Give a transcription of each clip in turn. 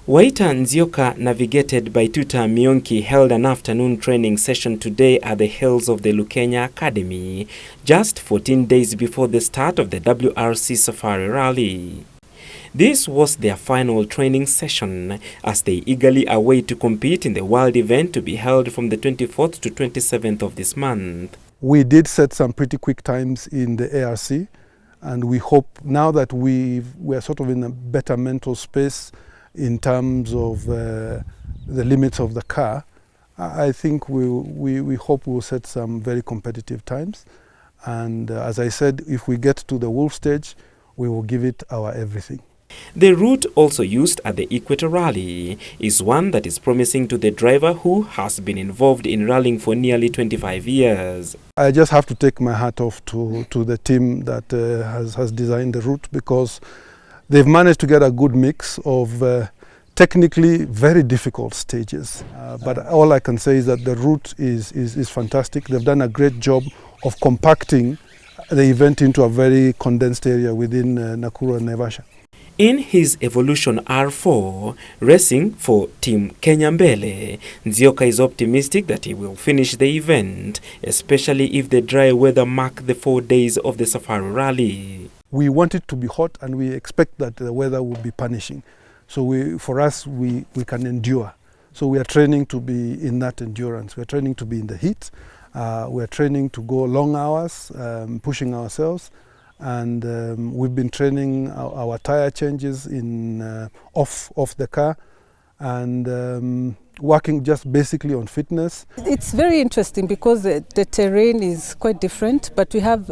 Waita Nzioka, navigated by Tuta Mionki, held an afternoon training session today at the hills of the Lukenya Academy, just 14 days before the start of the WRC Safari Rally. This was their final training session as they eagerly await to compete in the world event to be held from the 24th to 27th of this month. We did set some pretty quick times in the ARC, and we hope now that we are sort of in a better mental space in terms of the limits of the car. I think we hope we'll set some very competitive times, and as I said, if we get to the wolf stage, we will give it our everything. The route also used at the Equator Rally is one that is promising to the driver who has been involved in rallying for nearly 25 years. I just have to take my hat off to the team that has designed the route, because they've managed to get a good mix of technically very difficult stages. But all I can say is that the route is fantastic. They've done a great job of compacting the event into a very condensed area within Nakuru and Naivasha. In his Evolution R4, racing for Team Kenya Mbele, Nzioka is optimistic that he will finish the event, especially if the dry weather mark the 4 days of the Safari Rally. We want it to be hot, and we expect that the weather will be punishing. So for us, we can endure. So we are training to be in that endurance. We are training to be in the heat. We are training to go long hours, pushing ourselves. And we've been training our tire changes in off the car, and working just basically on fitness. It's very interesting because the terrain is quite different, but we have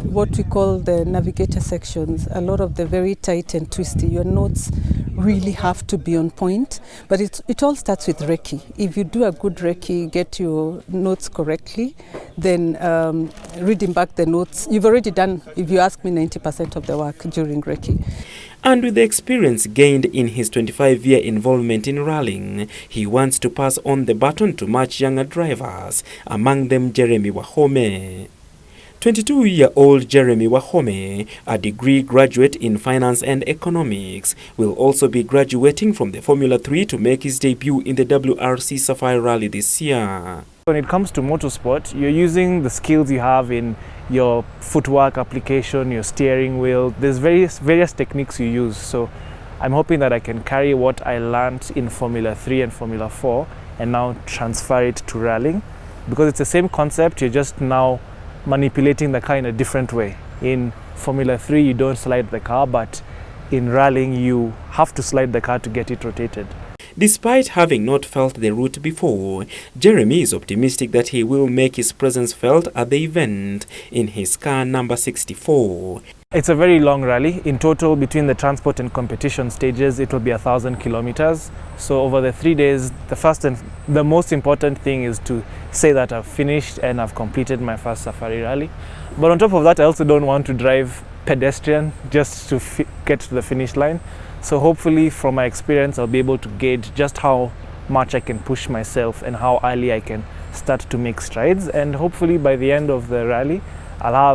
what we call the navigator sections. A lot of the very tight and twisty. Your notes really have to be on point, but it all starts with recce. If you do a good recce, get your notes correctly, then reading back the notes, you've already done, if you ask me, 90% of the work during recce. And with the experience gained in his 25-year involvement in rallying, he wants to pass on the baton to much younger drivers, among them Jeremy Wahome. 22-year-old Jeremy Wahome, a degree graduate in finance and economics, will also be graduating from the Formula 3 to make his debut in the WRC Safari Rally this year. When it comes to motorsport, you're using the skills you have in your footwork application, your steering wheel. There's various techniques you use. So I'm hoping that I can carry what I learned in Formula 3 and Formula 4 and now transfer it to rallying, because it's the same concept. You're just now manipulating the car in a different way. In Formula 3, you don't slide the car, but in rallying, you have to slide the car to get it rotated. Despite having not felt the route before, Jeremy is optimistic that he will make his presence felt at the event in his car number 64. It's a very long rally. In total, between the transport and competition stages, it will be 1,000 kilometers. So over the 3 days, the first and the most important thing is to say that I've finished and I've completed my first Safari Rally. But on top of that, I also don't want to drive pedestrian just to get to the finish line. So hopefully from my experience, I'll be able to gauge just how much I can push myself and how early I can start to make strides. And hopefully by the end of the rally, I'll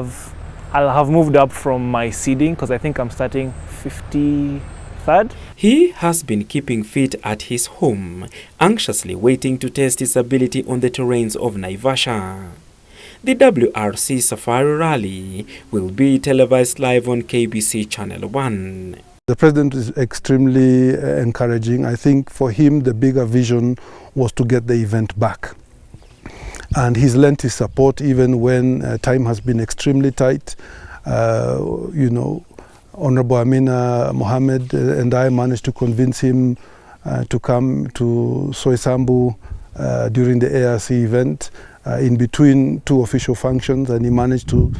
have moved up from my seeding, because I think I'm starting 53rd. He has been keeping fit at his home, anxiously waiting to test his ability on the terrains of Naivasha. The WRC Safari Rally will be televised live on KBC Channel One. The president is extremely encouraging. I think for him, the bigger vision was to get the event back. And he's lent his support even when time has been extremely tight. Honorable Amina Mohammed and I managed to convince him to come to Soisambu during the ARC event in between two official functions, and he managed to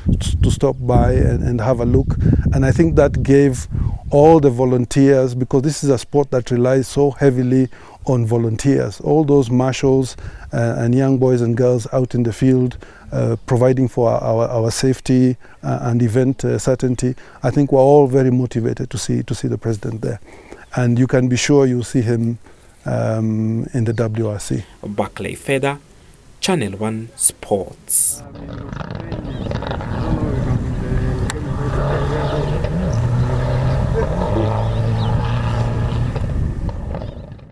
stop by and have a look. And I think that gave all the volunteers, because this is a sport that relies so heavily on volunteers, all those marshals and young boys and girls out in the field providing for our safety and event certainty. I think we're all very motivated to see the president there, and you can be sure you'll see him in the WRC. Barclay Feather, Channel One Sports.